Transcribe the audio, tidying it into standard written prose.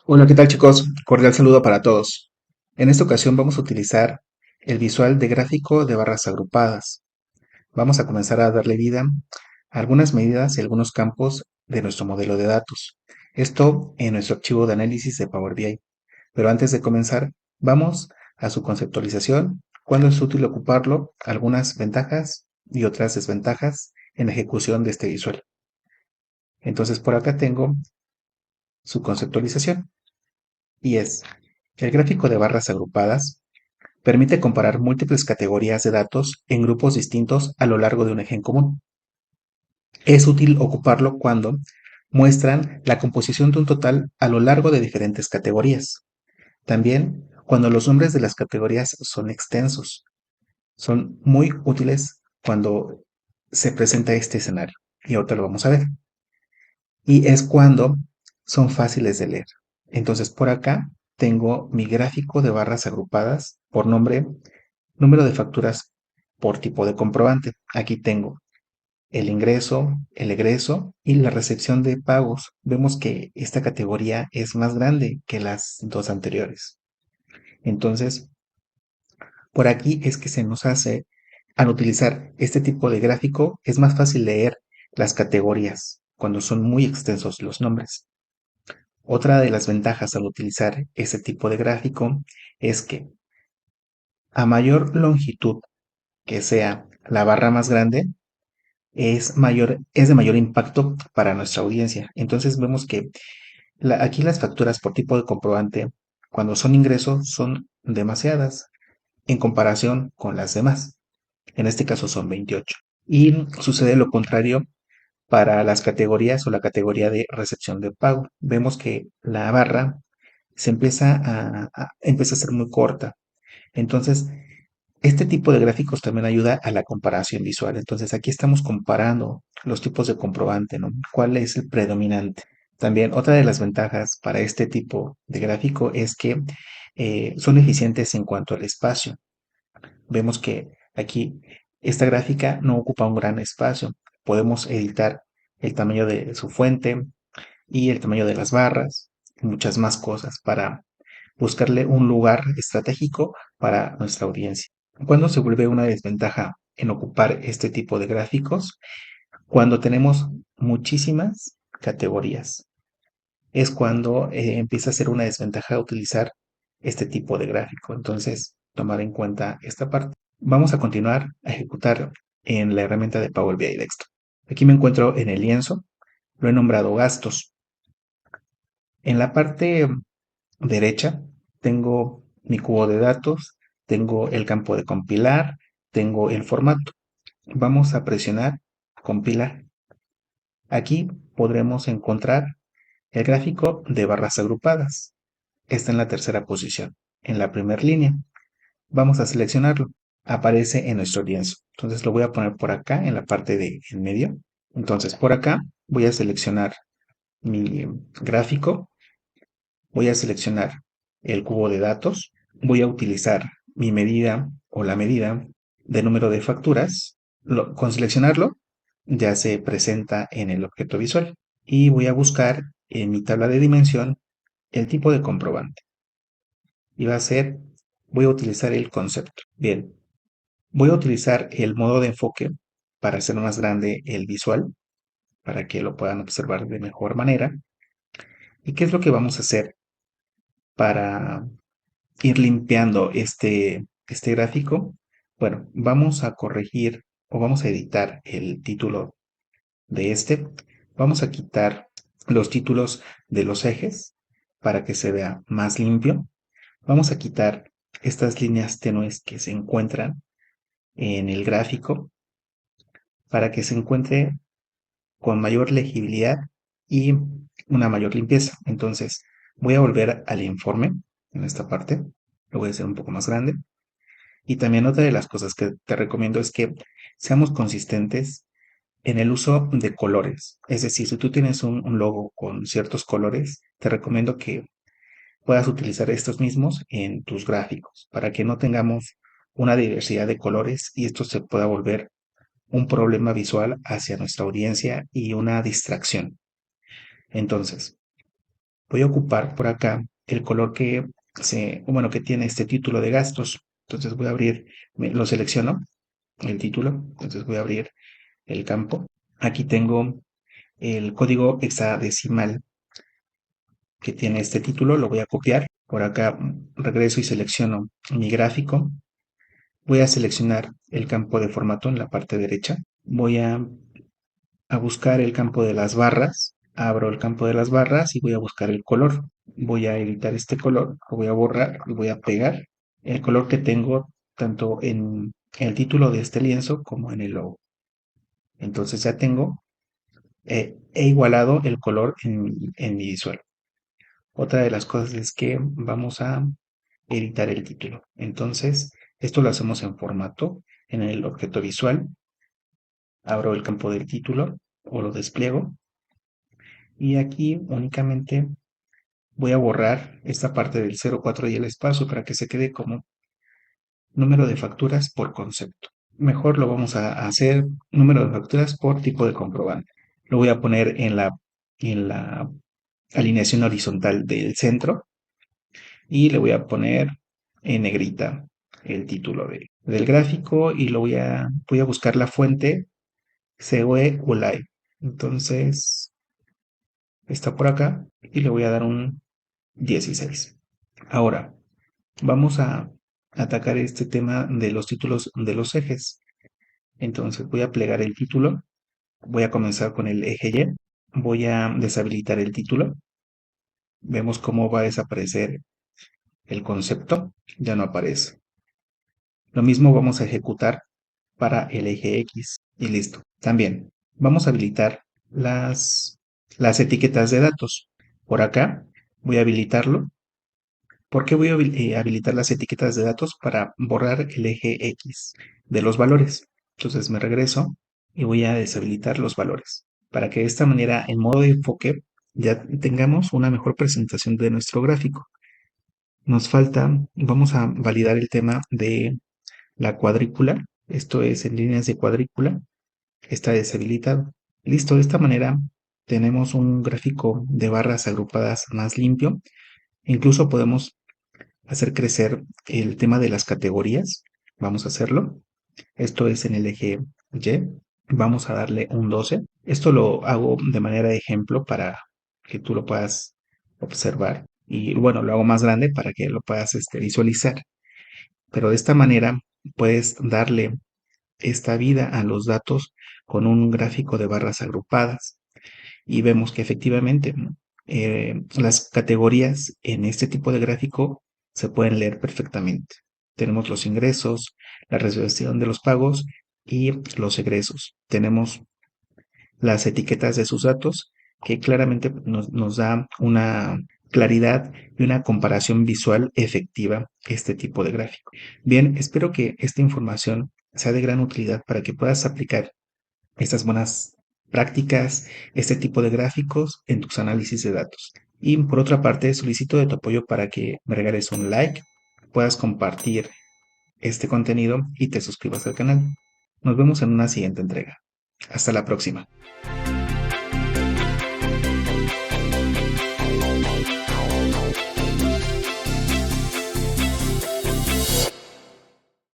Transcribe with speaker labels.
Speaker 1: Hola, ¿qué tal chicos? Cordial saludo para todos. En esta ocasión vamos a utilizar el visual de gráfico de barras agrupadas. Vamos a comenzar a darle vida a algunas medidas y algunos campos de nuestro modelo de datos. Esto en nuestro archivo de análisis de Power BI. Pero antes de comenzar, vamos a su conceptualización, cuándo es útil ocuparlo, algunas ventajas y otras desventajas en la ejecución de este visual. Entonces por acá tengo su conceptualización y es: el gráfico de barras agrupadas permite comparar múltiples categorías de datos en grupos distintos a lo largo de un eje en común. Es útil ocuparlo cuando muestran la composición de un total a lo largo de diferentes categorías. También cuando los nombres de las categorías son extensos. Son muy útiles cuando se presenta este escenario. Y ahorita lo vamos a ver. Y es cuando son fáciles de leer. Entonces por acá tengo mi gráfico de barras agrupadas por nombre, número de facturas por tipo de comprobante. Aquí tengo el ingreso, el egreso y la recepción de pagos. Vemos que esta categoría es más grande que las dos anteriores. Entonces, por aquí es que se nos hace, al utilizar este tipo de gráfico, es más fácil leer las categorías cuando son muy extensos los nombres. Otra de las ventajas al utilizar este tipo de gráfico es que a mayor longitud que sea la barra más grande, es de mayor impacto para nuestra audiencia. Entonces vemos que aquí las facturas por tipo de comprobante, cuando son ingresos, son demasiadas en comparación con las demás. En este caso son 28. Y sucede lo contrario para las categorías o la categoría de recepción de pago. Vemos que la barra se empieza a ser muy corta. Entonces, este tipo de gráficos también ayuda a la comparación visual. Entonces, aquí estamos comparando los tipos de comprobante, ¿no? ¿Cuál es el predominante? También otra de las ventajas para este tipo de gráfico es que son eficientes en cuanto al espacio. Vemos que aquí esta gráfica no ocupa un gran espacio. Podemos editar el tamaño de su fuente y el tamaño de las barras y muchas más cosas para buscarle un lugar estratégico para nuestra audiencia. ¿Cuándo se vuelve una desventaja en ocupar este tipo de gráficos? Cuando tenemos muchísimas categorías. Es cuando empieza a ser una desventaja utilizar este tipo de gráfico. Entonces, tomar en cuenta esta parte. Vamos a continuar a ejecutar en la herramienta de Power BI Desktop. Aquí me encuentro en el lienzo, lo he nombrado gastos. En la parte derecha tengo mi cubo de datos, tengo el campo de compilar, tengo el formato. Vamos a presionar compilar. Aquí podremos encontrar el gráfico de barras agrupadas. Está en la tercera posición, en la primera línea. Vamos a seleccionarlo. Aparece en nuestro lienzo. Entonces lo voy a poner por acá en la parte de en medio. Entonces por acá voy a seleccionar mi gráfico, voy a seleccionar el cubo de datos, voy a utilizar mi medida o la medida de número de facturas. Con seleccionarlo ya se presenta en el objeto visual y voy a buscar en mi tabla de dimensión el tipo de comprobante y va a ser, voy a utilizar el concepto. Bien, voy a utilizar el modo de enfoque para hacer más grande el visual, para que lo puedan observar de mejor manera. ¿Y qué es lo que vamos a hacer para ir limpiando este gráfico? Bueno, vamos a corregir o vamos a editar el título de este. Vamos a quitar los títulos de los ejes para que se vea más limpio. Vamos a quitar estas líneas tenues que se encuentran en el gráfico para que se encuentre con mayor legibilidad y una mayor limpieza. Entonces, voy a volver al informe en esta parte. Lo voy a hacer un poco más grande. Y también otra de las cosas que te recomiendo es que seamos consistentes en el uso de colores. Es decir, si tú tienes un logo con ciertos colores, te recomiendo que puedas utilizar estos mismos en tus gráficos para que no tengamos una diversidad de colores y esto se pueda volver un problema visual hacia nuestra audiencia y una distracción. Entonces, voy a ocupar por acá el color bueno, que tiene este título de gastos. Entonces voy a abrir, lo selecciono, el título, entonces voy a abrir el campo. Aquí tengo el código hexadecimal que tiene este título, lo voy a copiar. Por acá regreso y selecciono mi gráfico. Voy a seleccionar el campo de formato en la parte derecha. Voy a buscar el campo de las barras. Abro el campo de las barras y voy a buscar el color. Voy a editar este color, lo voy a borrar y voy a pegar el color que tengo tanto en el título de este lienzo como en el logo. Entonces ya tengo, he igualado el color en mi visual. Otra de las cosas es que vamos a editar el título. Entonces, esto lo hacemos en formato, en el objeto visual. Abro el campo del título o lo despliego. Y aquí únicamente voy a borrar esta parte del 04 y el espacio para que se quede como número de facturas por concepto. Mejor lo vamos a hacer número de facturas por tipo de comprobante. Lo voy a poner en la alineación horizontal del centro y le voy a poner en negrita el título del gráfico y voy a buscar la fuente COE ULAE. Entonces está por acá y le voy a dar un 16. Ahora vamos a atacar este tema de los títulos de los ejes. Entonces voy a plegar el título, voy a comenzar con el eje Y, voy a deshabilitar el título. Vemos cómo va a desaparecer el concepto, ya no aparece. Lo mismo vamos a ejecutar para el eje X y listo. También vamos a habilitar las etiquetas de datos. Por acá voy a habilitarlo. ¿Por qué voy a habilitar las etiquetas de datos? Para borrar el eje X de los valores. Entonces me regreso y voy a deshabilitar los valores para que de esta manera en modo de enfoque ya tengamos una mejor presentación de nuestro gráfico. Nos falta, vamos a validar el tema de la cuadrícula. Esto es en líneas de cuadrícula. Está deshabilitado. Listo, de esta manera tenemos un gráfico de barras agrupadas más limpio. Incluso podemos hacer crecer el tema de las categorías. Vamos a hacerlo. Esto es en el eje Y. Vamos a darle un 12. Esto lo hago de manera de ejemplo para que tú lo puedas observar. Y bueno, lo hago más grande para que lo puedas visualizar. Pero de esta manera puedes darle esta vida a los datos con un gráfico de barras agrupadas. Y vemos que efectivamente las categorías en este tipo de gráfico se pueden leer perfectamente. Tenemos los ingresos, la resolución de los pagos y los egresos. Tenemos las etiquetas de sus datos que claramente nos da una claridad y una comparación visual efectiva este tipo de gráfico. Bien, espero que esta información sea de gran utilidad para que puedas aplicar estas buenas prácticas, este tipo de gráficos en tus análisis de datos. Y por otra parte, solicito de tu apoyo para que me regales un like, puedas compartir este contenido y te suscribas al canal. Nos vemos en una siguiente entrega. Hasta la próxima.